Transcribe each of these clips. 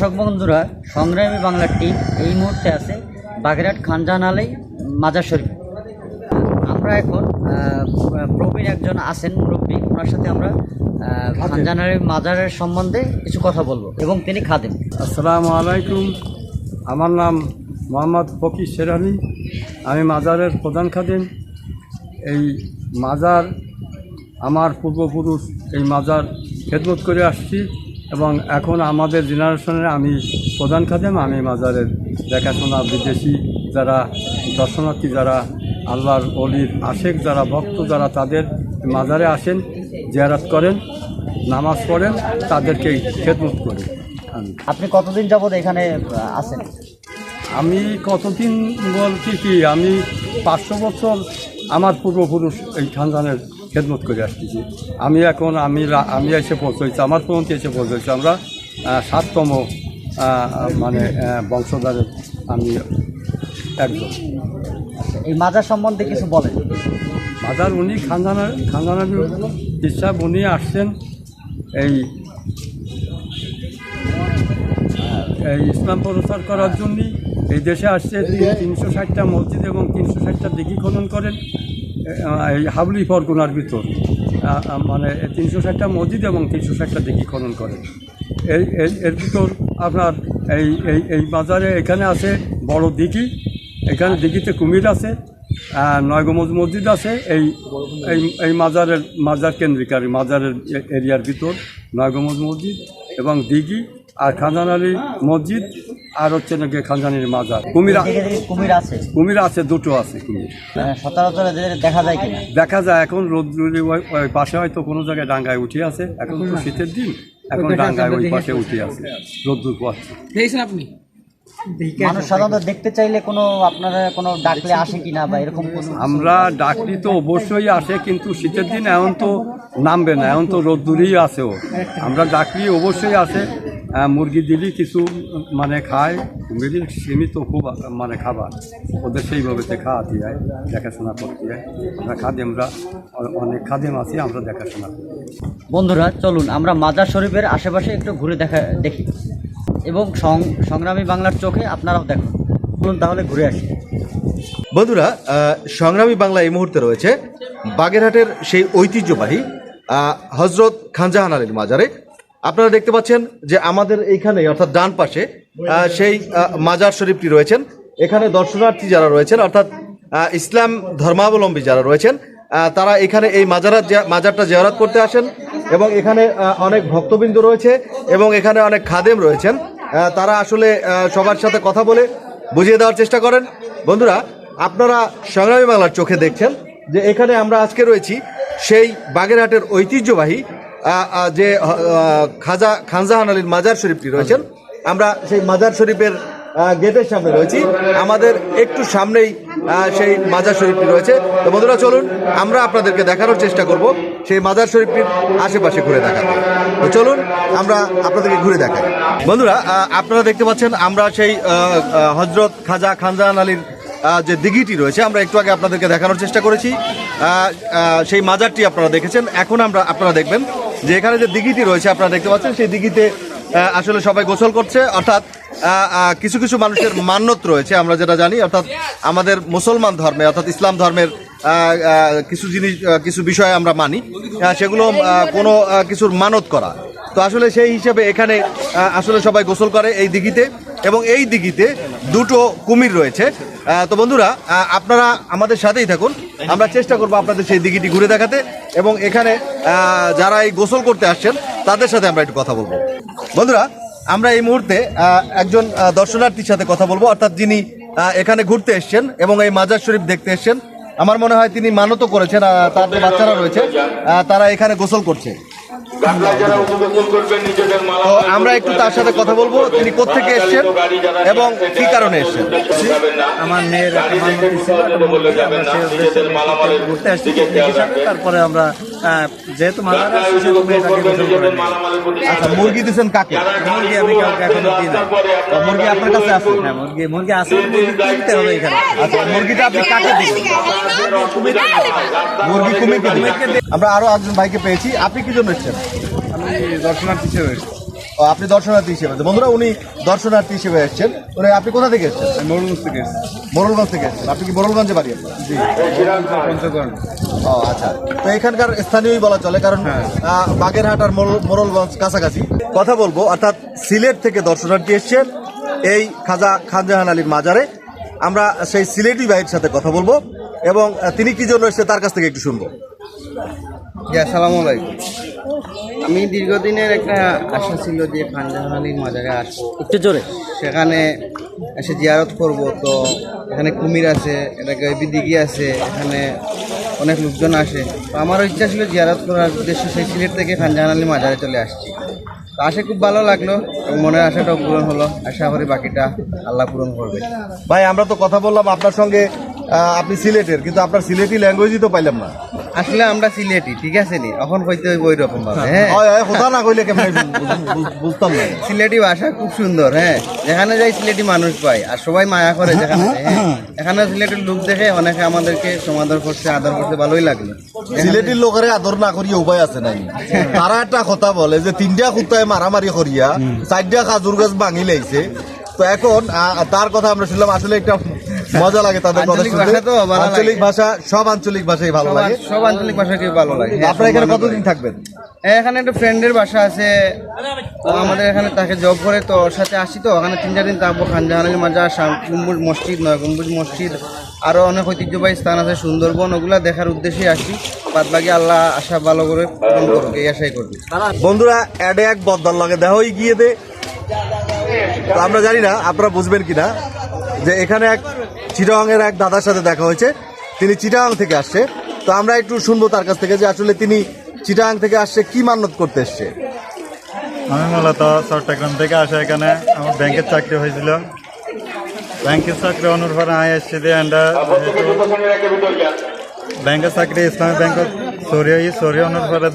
দর্শক বন্ধুরা, সংগ্রামী বাংলার টিম এই মুহূর্তে আছে বাগেরহাট খানজাহান আলী মাজার শরীফ। আমরা এখন প্রবীণ একজন আছেন মুরব্বী, ওনার সাথে আমরা খানজাহান আলী মাজারের সম্বন্ধে কিছু কথা বলবো এবং তিনি খাদেম। আসসালামু আলাইকুম, আমার নাম মোহাম্মদ ফকির শের আলী, আমি মাজারের প্রধান খাদেম। এই মাজার আমার পূর্বপুরুষ এই মাজার খেদমত করে আসছি এবং এখন আমাদের জেনারেশনে আমি প্রধান খাদেম। আমি মাজারের দেখাশোনা, বিদেশি যারা দর্শনার্থী, যারা আল্লাহর অলির আশেক, যারা ভক্ত, যারা তাদের মাজারে আসেন, জিয়ারত করেন, নামাজ পড়েন, তাদেরকে খেদমত করি। আপনি কতদিন যাবত এখানে আছেন? আমি কতদিন বলছি কি, আমি 500 বছর আমার পূর্বপুরুষ এই খানজাহানের খেদমত করে আসতেছি। আমি এখন আমি এসে পৌঁছেছি, আমার পর্যন্ত এসে পৌঁছেছি। আমরা 7তম মানে বংশধরের আমি একজন। এই মাজার সম্বন্ধে কিছু বলেন। মাজার উনি খানজাহানের হিসাব উনি আসছেন এই ইসলাম প্রচার করার জন্যই এই দেশে আসছে। 360টা মসজিদ এবং 360টা দিঘি খনন করেন এই হাবলি পরগনার ভিতর, মানে 360টা মসজিদ এবং 360টা দিঘি খনন করেন। এর ভিতর আপনার এই মাজারে এখানে আছে বড় দিঘি, এখানে দিঘিতে কুমির আছে, 9 গম্বুজ মসজিদ আছে। এই মাজার কেন্দ্রিক আর মাজারের এরিয়ার ভিতর 9 গম্বুজ মসজিদ এবং দিঘি আর খানজাহান আলী মসজিদ আর হচ্ছে নাকি খানজাহান আলী মাজার। কুমির আছে, দুটো আছে কুমির। সচরাচর দেখা যায় কিনা? দেখা যায় এখন রোদ্দুরি ওই পাশে হয়তো কোনো জায়গায় ডাঙ্গায় উঠে আছে। এখন তো শীতের দিন, এখন ডাঙ্গায় ওই পাশে উঠে আছে, রোদ্দুর পাচ্ছে। দেখছেন আপনি? মানুষ সাধারণত দেখতে চাইলে আপনারা কোনো ডাকলে আসে কিনা বা এরকম? আমরা ডাকলি তো অবশ্যই আসে, কিন্তু শীতের দিন এখন তো নামবে না, এখন তো রোদ্দুরই আছে। আমরা ডাকলি অবশ্যই আসে। মুরগি দিলি কিছু মানে খায়, কুমিরের সীমিত খুব মানে খাবার, ওদের সেইভাবে খাওয়াতে হয়, দেখাশোনা করতে হয়। আমরা খাদেমরা অনেক খাদেম আছি, আমরা দেখাশোনা করি। বন্ধুরা চলুন আমরা মাজার শরীফের আশেপাশে একটু ঘুরে দেখি এবং সংগ্রামী বাংলার চোখে আপনারাও দেখুন। বলুন তাহলে ঘুরে আসি। বন্ধুরা, সংগ্রামী বাংলা এই মুহূর্তে রয়েছে বাগেরহাটের সেই ঐতিহ্যবাহী হজরত খানজাহান আলীর মাজারে। আপনারা দেখতে পাচ্ছেন যে আমাদের এইখানে অর্থাৎ ডান পাশে সেই মাজার শরীফটি রয়েছেন। এখানে দর্শনার্থী যারা রয়েছেন অর্থাৎ ইসলাম ধর্মাবলম্বী যারা রয়েছেন, তারা এখানে এই মাজারটা জিয়ারত করতে আসেন এবং এখানে অনেক ভক্তবৃন্দ রয়েছে এবং এখানে অনেক খাদেম রয়েছেন। তারা আসলে সবার সাথে কথা বলে বুঝিয়ে দেওয়ার চেষ্টা করেন। বন্ধুরা, আপনারা সংগ্রামী বাংলার চোখে দেখছেন যে এখানে আমরা আজকে রয়েছি সেই বাগেরহাটের ঐতিহ্যবাহী যে খানজাহান আলীর মাজার শরীফটি রয়েছেন। আমরা সেই মাজার শরীফের গেটের সামনে রয়েছি, আমাদের একটু সামনেই সেই মাজার শরীফটি রয়েছে। তো বন্ধুরা চলুন আমরা আপনাদেরকে দেখানোর চেষ্টা করব সেই মাজার শরীফটির আশেপাশে ঘুরে দেখাতে। তো চলুন আমরা আপনাদেরকে ঘুরে দেখাই। বন্ধুরা, আপনারা দেখতে পাচ্ছেন আমরা সেই হজরত খানজাহান আলীর যে দিঘিটি রয়েছে, আমরা একটু আগে আপনাদেরকে দেখানোর চেষ্টা করেছি। সেই মাজারটি আপনারা দেখেছেন, এখন আপনারা দেখবেন যে এখানে যে দিঘিটি রয়েছে আপনারা দেখতে পাচ্ছেন, সেই দিঘিতে আসলে সবাই গোসল করছে। অর্থাৎ কিছু কিছু মানুষের মান্যত রয়েছে, আমরা যেটা জানি, অর্থাৎ আমাদের মুসলমান ধর্মে অর্থাৎ ইসলাম ধর্মের কিছু বিষয় আমরা মানি, সেগুলো কোনো কিছুর মানত করা। তো আসলে সেই হিসেবে এখানে আসলে সবাই গোসল করে এই দিঘিতে, এবং এই দিঘিতে দুটো কুমির রয়েছে। তো বন্ধুরা, আপনারা আমাদের সাথেই থাকুন, আমরা চেষ্টা করবো আপনাদের সেই দিঘিটি ঘুরে দেখাতে এবং এখানে যারা এই গোসল করতে আসছেন তাদের সাথে আমরা একটু কথা বলবো। বন্ধুরা, আমরা এই মুহূর্তে একজন দর্শনার্থীর সাথে কথা বলবো, অর্থাৎ যিনি এখানে ঘুরতে এসছেন এবং এই মাজার শরীফ দেখতে এসছেন। আমার মনে হয় তিনি মানত করেছেন, তার যে বাচ্চারা রয়েছে তারা এখানে গোসল করছে। তো আমরা একটু তার সাথে কথা বলবো, তিনি কোত্থেকে এসছেন এবং কি কারণে এসছেন। আমার মেয়ের ঘুরতে আসছি, তারপরে আমরা যেহেতু মাজার আসছি সেহেতু মেয়েটাকে গোসল করে নিই। আচ্ছা, মুরগি দিচ্ছেন কাকে? মুরগি আমি কাউকে এখনো দিই না। মুরগি আপনার কাছে আছে? হ্যাঁ, মুরগি আছে, মুরগি কিনতে হবে এখানে। আচ্ছা, মুরগিটা আপনি কাকে দিচ্ছেন? মুরগি কুমিরকে। আমরা আরো একজন ভাইকে পেয়েছি, আপনি কি জন্য এসছেন? আমি দর্শনার্থী হিসেবে। ও, আপনি দর্শনার্থী হিসেবে তো বন্ধুরা উনি দর্শনার্থী হিসেবে এসেছেন। উনি আপনি কোথা থেকে এসেছেন? মোরলগঞ্জ থেকে এসেছি। মোরলগঞ্জ থেকে এসেছেন। আপনি কি মোরলগঞ্জে বাড়ি আপনার? জি, পঞ্চগড়। ও আচ্ছা, তো এখানকার স্থানীয়ই বলা চলে, কারণ বাগেরহাট আর মোরলগঞ্জ কাছাকাছি। কথা বলবো, অর্থাৎ সিলেট থেকে দর্শনার্থী এসেছেন এই খাজা খানজাহান আলীর মাজারে। আমরা সেই সিলেটি ভাইয়ের সাথে কথা বলবো এবং তিনি কি জন্য এসেছে তার কাছ থেকে একটু শুনবো। আসসালামু আলাইকুম। আমি দীর্ঘদিনের একটা আশা ছিল যে খানজাহান আলীর মাজারে আসবো, একটু জোরে। সেখানে এসে জিয়ারত করব। তো এখানে কুমির আছে, এটা গাইবি দিঘি আছে, এখানে অনেক লোকজন আসে। তো আমারও ইচ্ছা ছিল জিয়ারত করার উদ্দেশ্যে সেই সিলেট থেকে খানজাহান আলীর মাজারে চলে আসছি। তো আসে খুব ভালো লাগলো এবং মনের আশাটাও পূরণ হলো। আশা করি বাকিটা আল্লাহ পূরণ করবে। ভাই আমরা তো কথা বললাম আপনার সঙ্গে, আপনি সিলেটের, কিন্তু আপনার সিলেটি ল্যাঙ্গুয়েজই তো পাইলাম না। আসলে আমরা সিলেটি, ঠিক আছে নি, এখন কইতে হইব ওই রকম ভাবে। হ্যাঁ, কথা না কইলে কেমন বুঝতাম না। সিলেটি ভাষা খুব সুন্দর। হ্যাঁ, যেখানে যাই সিলেটি মানুষ পাই আর সবাই মায়া করে যেখানে। হ্যাঁ, এখানে সিলেটের লোক দেখে অনেকে আমাদেরকে সমাদর করছে, আদর করতে ভালোই লাগলো। সিলেটির লোকের আদর না করিয়া উপায় আছে নাই। তারা একটা কথা বলে যে 3টা কুত্তায় মারামারি করিয়া 4টা খাজুর গাছ ভাঙি লাইছে। তো এখন তার কথা আমরা শুনলাম, আসলে একটা মজা লাগে তাদের কথা আঞ্চলিক শুনতে। ভাষা তো ভালো লাগে। আঞ্চলিক ভাষা, সব আঞ্চলিক ভাষাই ভালো লাগে। সব আঞ্চলিক ভাষাকে ভালো লাগে। হ্যাঁ, আপনারা এখানে সম্মান করে। কতদিন থাকবেন? এখানে একটা ফ্রেন্ডের বাসা আছে, ও আমাদের এখানে তাকে জব করে, তো ওর সাথে আসি। তো ওখানে 3-4 দিন থাকবো। খানজাহান আলীর মাজার, গম্বুজ মসজিদ, 9 গম্বুজ মসজিদ, আরও অনেক ঐতিহ্যবাহী স্থান আছে, সুন্দরবন, ওগুলা দেখার উদ্দেশ্যে আসি। বাদ বাকি আল্লাহ আশা ভালো করে পূরণ করুক, এই আশাই করবি। বন্ধুরা অ্যাডে এক বদল লাগে দেহই গিয়ে দে। তো আমরা জানি না আপনারা বুঝবেন কিনা যে এখানে এক চিটাগাংয়ের এক দাদার সাথে দেখা হয়েছে। তিনি চিটাগাং থেকে আসছে। তো আমরা একটু শুনবো তার কাছ থেকে যে আসলে তিনি চিটাগাং থেকে আসছে কি মান্যত করতে এসছে। আমি মূলত চট্টগ্রাম থেকে আসা। এখানে আমার ব্যাংকের চাকরি হয়েছিল। ব্যাংকের চাকরি অনুসার আয় এসছে দিয়ে ব্যাংকের চাকরি ইসলামী ব্যাংকত সরিয়ে অনুসারে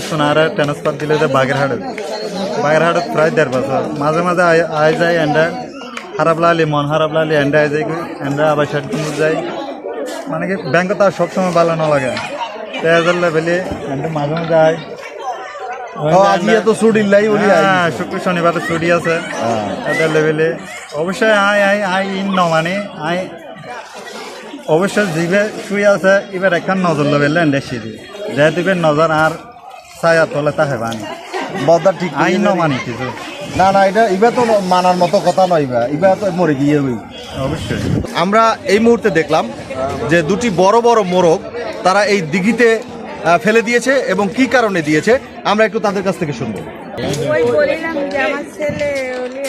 সোনার ট্রান্সফার দিলে যে বাগেরহাটত প্রায় 1.5 বছর। মাঝে মাঝে আয় যায় এন্ডা খারাপ লাগলে, মন খারাপ লাগলে এন্ডা আয় যায়, এন্ডা আবার ষাট কিনে যায়। মানে কি ব্যাংকত আর সবসময় ভালো না লাগে, তেজার লেভেলে এন্ডা মাঝে মাঝে আয়। শুক্র শনিবার ছুটি আছে এদের লেভেলে। অবশ্যই আই মানে আই অবশ্যই জিবে শুই আছে। এবার একখান নজর লেভেলে এন্ডেসি দিবে, যেহেতু এবার নজর আর ছায়া তোলে তাহে বানি বদা ঠিক আই ন মানি কিছু না না, এটা ইবা তো মানার মতো কথা নয়। ইবা তো মরে গিয়ে হই। অবশ্যই আমরা এই মুহূর্তে দেখলাম যে দুটি বড় বড় মোরগ তারা এই দিঘিতে ফেলে দিয়েছে এবং কি কারণে দিয়েছে আমরা একটু তাদের কাছ থেকে শুনবো। ওই বলিলাম যে আমার ছেলে হলে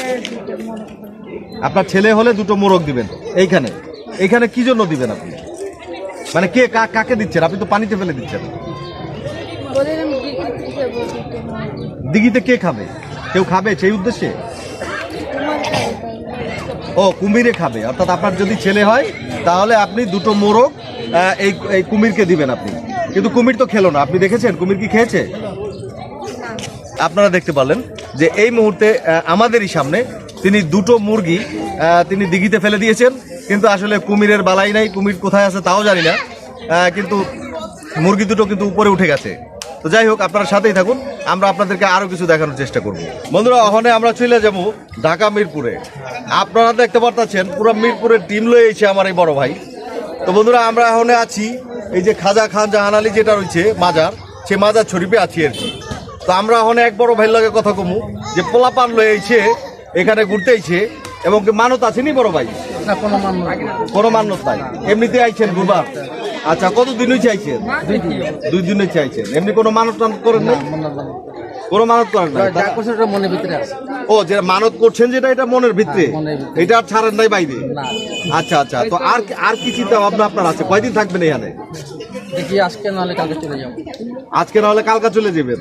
আপনার ছেলে হলে 2টো মোরগ দিবেন। এইখানে কি জন্য দিবেন আপনি? মানে কে কাকে দিচ্ছেন? আপনি তো পানিতে ফেলে দিচ্ছেন। বলিলাম কি দেবো দিঘিতে কে খাবে? কেউ খাবে সেই উদ্দেশ্যে? ও, কুমিরে খাবে। অর্থাৎ আপনার যদি ছেলে হয় তাহলে আপনি 2টো মোরগ এই কুমিরকে দিবেন আপনি। কিন্তু কুমির তো খেলো না। আপনি দেখেছেন কুমির কি খেয়েছে? আপনারা দেখতে পারলেন যে এই মুহূর্তে আমাদেরই সামনে তিনি 2টো মুরগি তিনি দিঘিতে ফেলে দিয়েছেন। কিন্তু আসলে কুমিরের বালাই নাই, কুমির কোথায় আছে তাও জানি না। কিন্তু মুরগি দুটো কিন্তু উপরে উঠে গেছে। তো যাই হোক, আপনারা সাথেই থাকুন, আমরা আপনাদেরকে আরো কিছু দেখানোর চেষ্টা করব। বন্ধুরা ওখানে আমরা চলে যাবো ঢাকা মিরপুরে। আপনারা দেখতে পারতেছেন পুরো মিরপুরের টিম লয়ে এসে আমার এই বড় ভাই। তো বন্ধুরা আমরা ওখানে আছি এই যে খাজা খানজাহান আলী যেটা রয়েছে মাজার, সে মাজার শরীফে আছি আর কি। তো আমরা ওখানে এক বড় ভাইয়ের লগে কথা কমু যে পোলাপান লয়ে এসে এখানে ঘুরতে আইছে এবং কি মানত আসেনি বড় ভাই? না, কোনো মান্যত নাই, এমনিতে আইছেন ঘুরবার। আচ্ছা, কতদিন হয়েছে আইছেন? 2 দিন হয়েছে আইছেন। এমনি কোনো মানত টানত করেন না? কোনো মানত করেন না? মনের ভিতরে আছে। ও, যে মানত করছেন যেটা এটা মনের ভিতরে, এটা আর ছাড়েন নাই বাইরে? আচ্ছা আচ্ছা, তো আর কি চিন্তা ভাবনা আপনার আছে? কয়দিন থাকবেন এখানে? দেখি আজকে নাহলে কালকে চলে যাবো। আজকে না হলে কালকে চলে যাবেন।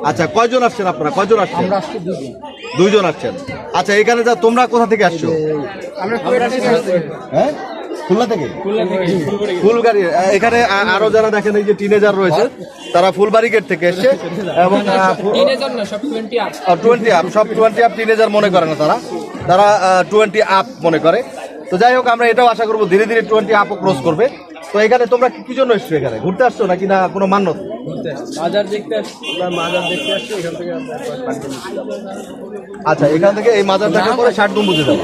আচ্ছা, কয়জন আসছেন আপনারা? কয়জন আসছেন? আমরা আজকে 2 দিন। 2 জন আসছেন। আচ্ছা, এখানে যা তোমরা কোথা থেকে আসছো? হ্যাঁ, খুলনা থেকে। ফুলবাড়ি। এখানে আরো যারা দেখেন এই যে টিনেজার রয়েছে তারা ফুলবাড়ি গেট থেকে এসছে এবং 20 আপ, সব 20 আপ টিনেজার মনে করে না তারা 20 আপ মনে করে। তো যাই হোক, আমরা এটাও আশা করবো ধীরে ধীরে 20 আপও ক্রস করবে। তো এখানে তোমরা কি জন্য এসছো? এখানে ঘুরতে আসছো নাকি না কোনো মান্যত? আচ্ছা, এখান থেকে এই মাজার দেখার পরে 60 গম্বুজে যাবো।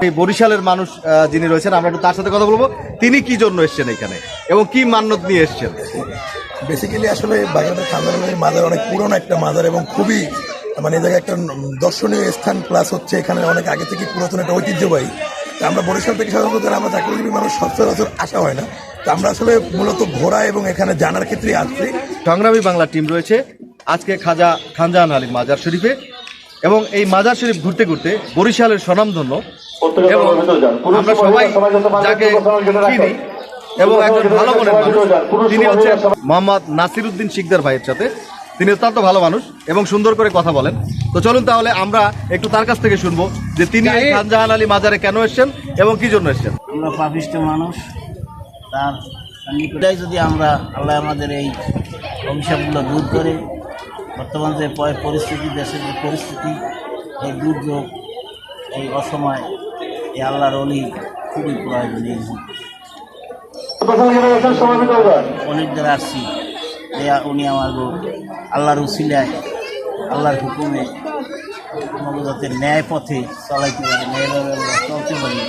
এই বরিশালের মানুষ যিনি রয়েছেন, আমরা একটু তার সাথে কথা বলবো। তিনি কি জন্য এসছেন এখানে এবং কি মান্যত নিয়ে এসছেন? বেসিক্যালি আসলে বাগেরহাটের খানজাহানের মাজার অনেক পুরনো একটা মাজার এবং খুবই মানে এই জায়গায় একটা দর্শনীয় স্থান, প্লাস হচ্ছে এখানে অনেক আগে থেকে পুরাতন একটা ঐতিহ্যবাহী। তো আমরা বরিশাল থেকে সাধারণত যারা আমরা চাকরিজীবী মানুষ সচরাচর আসা হয় না, তো আমরা আসলে মূলত ঘোরা এবং এখানে জানার ক্ষেত্রে আসছি। সংগ্রামী বাংলা টিম রয়েছে আজকে খাজা খানজাহান আলীর মাজার শরীফে, এবং এই মাজার শরীফ ঘুরতে ঘুরতে বরিশালের স্বনামধন্য এবং আমরা সবাই যাকে চিনি এবং একজন ভালো মনের মানুষ, তিনি হচ্ছে মোহাম্মদ নাসিরউদ্দিন শিকদার ভাইয়ের সাথে। তিনি অত্যন্ত ভালো মানুষ এবং সুন্দর করে কথা বলেন। তো চলুন তাহলে আমরা একটু তার কাছ থেকে শুনবো যে তিনি এই খানজাহান আলী মাজারে কেন এসেছেন এবং কি জন্য এসেছেন। আমরা পাপিষ্ঠ মানুষ, তার নিকটাই যদি আমরা আল্লাহ আমাদের এই অভিশাপগুলো দূর করে, বর্তমান যে পরিস্থিতি, দেশের যে পরিস্থিতি, এই দুর্যোগ, এই অসময় এই আল্লাহর অলি খুবই প্রয়োজনীয়। অনেক দ্বারা আসছি, উনি আমার আল্লাহর উসিলায়, আল্লাহর হুকুমে আমাদের যাতে ন্যায় পথে চলাইতে পারি, ন্যায়ভাবে আমরা চলতে পারি।